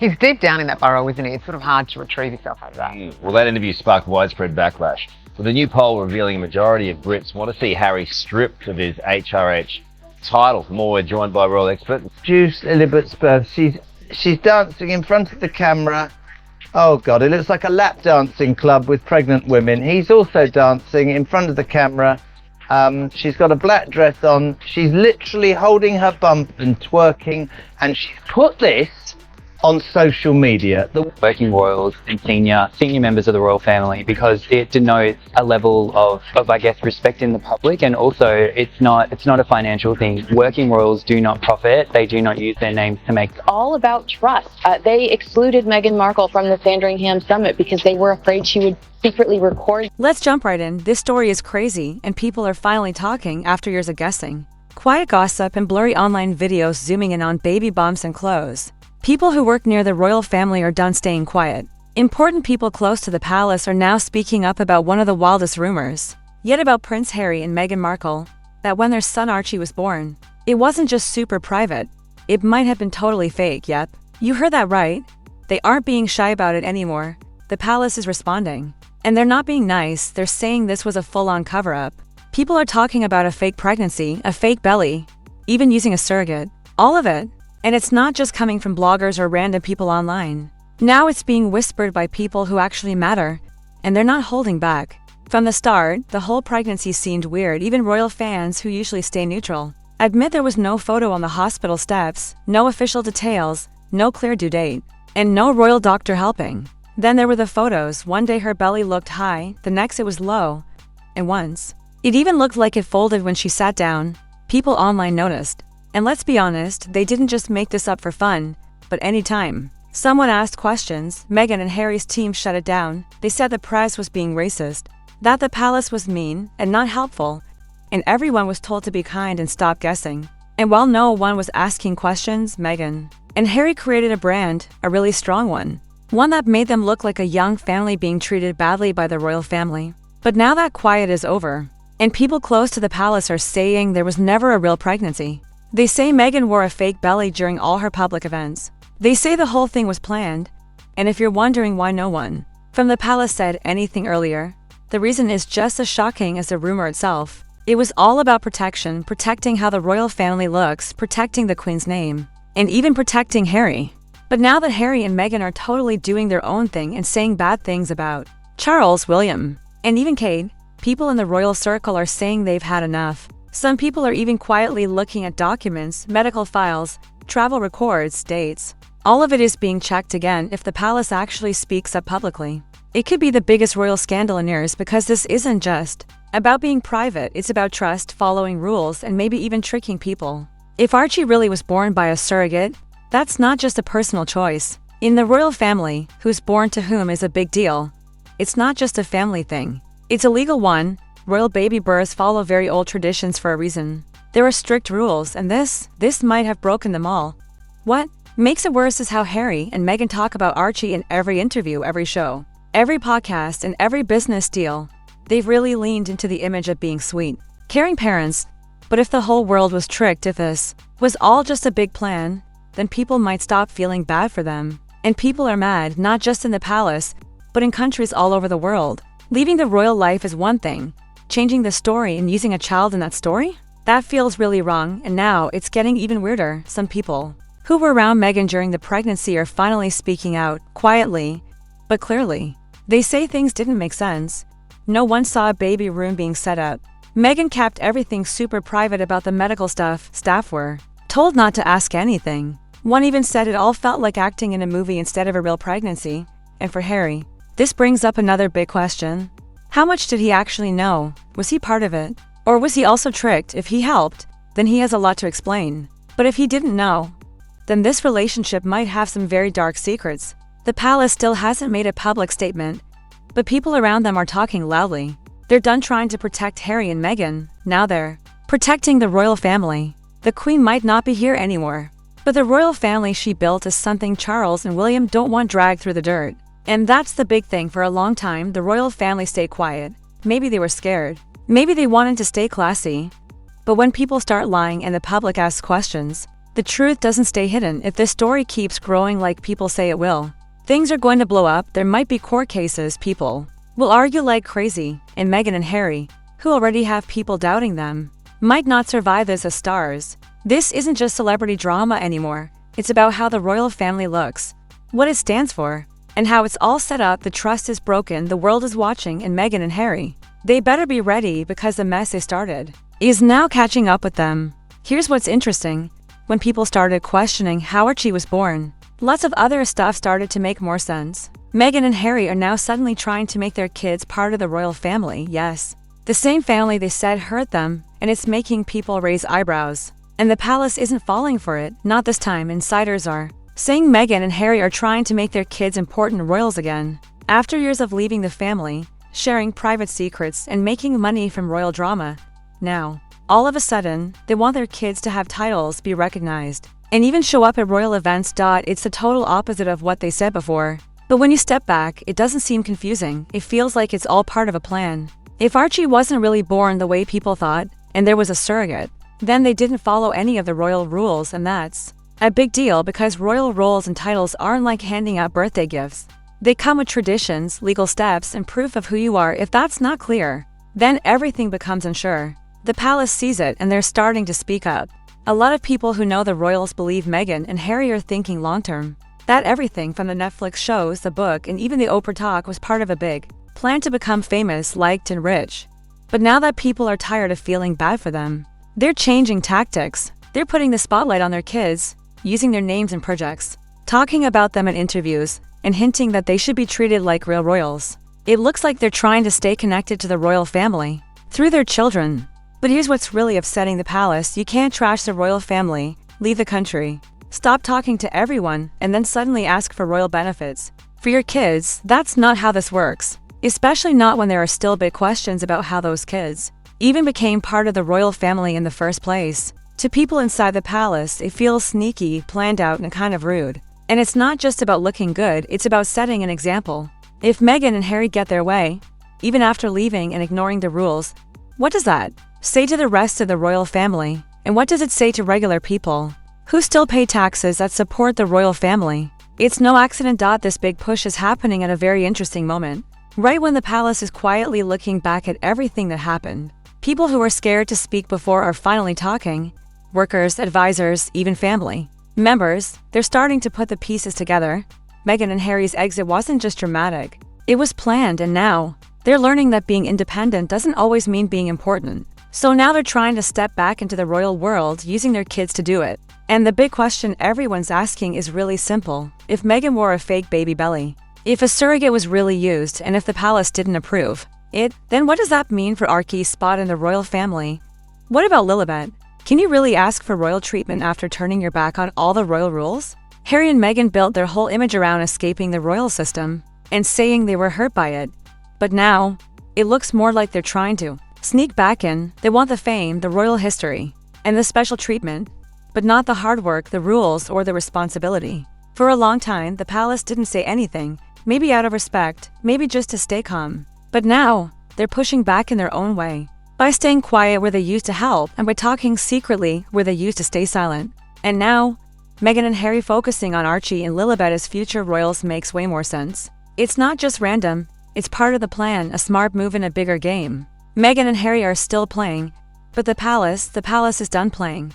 He's deep down in that burrow, isn't he? It's sort of hard to retrieve yourself out of that. Well, that interview sparked widespread backlash, with a new poll revealing a majority of Brits want to see Harry stripped of his HRH title. For more, we're joined by royal expert Duchess Lilibet's birth. She's dancing in front of the camera. Oh God, it looks like a lap dancing club with pregnant women. He's also dancing in front of the camera. She's got a black dress on. She's literally holding her bump and twerking, and she's put this on social media. The working royals and senior members of the royal family, because it denotes a level of I guess respect in the public, and also it's not a financial thing. Working royals do not profit. They do not use their names to make. All about trust. They excluded Meghan Markle from the Sandringham summit because they were afraid she would secretly record. Let's jump right in. This story is crazy, and people are finally talking after years of guessing. Quiet gossip and blurry online videos zooming in on baby bumps and clothes. People who work near the royal family are done staying quiet. Important people close to the palace are now speaking up about one of the wildest rumors yet about Prince Harry and Meghan Markle, that when their son Archie was born, it wasn't just super private. It might have been totally fake. Yep, you heard that right. They aren't being shy about it anymore. The palace is responding. And they're not being nice, they're saying this was a full-on cover-up. People are talking about a fake pregnancy, a fake belly, even using a surrogate. All of it. And it's not just coming from bloggers or random people online. Now it's being whispered by people who actually matter, and they're not holding back. From the start, the whole pregnancy seemed weird. Even royal fans, who usually stay neutral, admit there was no photo on the hospital steps, no official details, no clear due date, and no royal doctor helping. Then there were the photos. One day her belly looked high, the next it was low, and once it even looked like it folded when she sat down. People online noticed. And let's be honest, they didn't just make this up for fun, but anytime someone asked questions, Meghan and Harry's team shut it down. They said the press was being racist, that the palace was mean and not helpful, and everyone was told to be kind and stop guessing. And while no one was asking questions, Meghan and Harry created a brand, a really strong one that made them look like a young family being treated badly by the royal family. But now that quiet is over, and people close to the palace are saying there was never a real pregnancy. They say Meghan wore a fake belly during all her public events. They say the whole thing was planned. And if you're wondering why no one from the palace said anything earlier, the reason is just as shocking as the rumor itself. It was all about protection, protecting how the royal family looks, protecting the Queen's name, and even protecting Harry. But now that Harry and Meghan are totally doing their own thing and saying bad things about Charles, William, and even Kate, people in the royal circle are saying they've had enough. Some people are even quietly looking at documents, medical files, travel records, dates. All of it is being checked again if the palace actually speaks up publicly. It could be the biggest royal scandal in years, because this isn't just about being private, it's about trust, following rules, and maybe even tricking people. If Archie really was born by a surrogate, that's not just a personal choice. In the royal family, who's born to whom is a big deal. It's not just a family thing. It's a legal one. Royal baby births follow very old traditions for a reason. There are strict rules, and this might have broken them all. What makes it worse is how Harry and Meghan talk about Archie in every interview, every show, every podcast, and every business deal. They've really leaned into the image of being sweet, caring parents. But if the whole world was tricked, if this was all just a big plan, then people might stop feeling bad for them. And people are mad, not just in the palace, but in countries all over the world. Leaving the royal life is one thing. Changing the story and using a child in that story? That feels really wrong, and now it's getting even weirder. Some people who were around Meghan during the pregnancy are finally speaking out, quietly, but clearly. They say things didn't make sense. No one saw a baby room being set up. Meghan kept everything super private about the medical stuff. Staff were told not to ask anything. One even said it all felt like acting in a movie instead of a real pregnancy. And for Harry, this brings up another big question. How much did he actually know? Was he part of it? Or was he also tricked? If he helped, then he has a lot to explain. But if he didn't know, then this relationship might have some very dark secrets. The palace still hasn't made a public statement, but people around them are talking loudly. They're done trying to protect Harry and Meghan. Now they're protecting the royal family. The Queen might not be here anymore, but the royal family she built is something Charles and William don't want dragged through the dirt. And that's the big thing. For a long time, the royal family stayed quiet. Maybe they were scared. Maybe they wanted to stay classy. But when people start lying and the public asks questions, The truth doesn't stay hidden if this story keeps growing like people say it will. Things are going to blow up, there might be court cases, people will argue like crazy, and Meghan and Harry, who already have people doubting them, might not survive as stars. This isn't just celebrity drama anymore, it's about how the royal family looks, what it stands for, and how it's all set up. The trust is broken, the world is watching, and Meghan and Harry, they better be ready because the mess they started is now catching up with them. Here's what's interesting. When people started questioning how Archie was born, lots of other stuff started to make more sense. Meghan and Harry are now suddenly trying to make their kids part of the royal family, yes. The same family they said hurt them, and it's making people raise eyebrows. And the palace isn't falling for it, not this time. Insiders are saying Meghan and Harry are trying to make their kids important royals again. After years of leaving the family, sharing private secrets, and making money from royal drama, now, all of a sudden, they want their kids to have titles, be recognized, and even show up at royal events. It's the total opposite of what they said before. But when you step back, it doesn't seem confusing. It feels like it's all part of a plan. If Archie wasn't really born the way people thought, and there was a surrogate, then they didn't follow any of the royal rules, and that's a big deal because royal roles and titles aren't like handing out birthday gifts. They come with traditions, legal steps, and proof of who you are. If that's not clear, then everything becomes unsure. The palace sees it and they're starting to speak up. A lot of people who know the royals believe Meghan and Harry are thinking long-term. That everything from the Netflix shows, the book, and even the Oprah talk was part of a big plan to become famous, liked, and rich. But now that people are tired of feeling bad for them, they're changing tactics. They're putting the spotlight on their kids, using their names and projects, talking about them in interviews, and hinting that they should be treated like real royals. It looks like they're trying to stay connected to the royal family through their children. But here's what's really upsetting the palace. You can't trash the royal family, leave the country, stop talking to everyone, and then suddenly ask for royal benefits for your kids. That's not how this works. Especially not when there are still big questions about how those kids even became part of the royal family in the first place. To people inside the palace, it feels sneaky, planned out, and kind of rude. And it's not just about looking good, it's about setting an example. If Meghan and Harry get their way, even after leaving and ignoring the rules, what does that say to the rest of the royal family? And what does it say to regular people who still pay taxes that support the royal family? It's no accident. This big push is happening at a very interesting moment. Right when the palace is quietly looking back at everything that happened. People who were scared to speak before are finally talking. Workers, advisors, even family members, they're starting to put the pieces together. Meghan and Harry's exit wasn't just dramatic. It was planned, and now they're learning that being independent doesn't always mean being important. So now they're trying to step back into the royal world, using their kids to do it. And the big question everyone's asking is really simple. If Meghan wore a fake baby belly, if a surrogate was really used, and if the palace didn't approve it, then what does that mean for Archie's spot in the royal family? What about Lilibet? Can you really ask for royal treatment after turning your back on all the royal rules? Harry and Meghan built their whole image around escaping the royal system and saying they were hurt by it. But now, it looks more like they're trying to sneak back in. They want the fame, the royal history, and the special treatment, but not the hard work, the rules, or the responsibility. For a long time, the palace didn't say anything, maybe out of respect, maybe just to stay calm. But now, they're pushing back in their own way, by staying quiet where they used to help, and by talking secretly where they used to stay silent. And now, Meghan and Harry focusing on Archie and Lilibet as future royals makes way more sense. It's not just random, it's part of the plan, a smart move in a bigger game. Meghan and Harry are still playing, but the palace is done playing.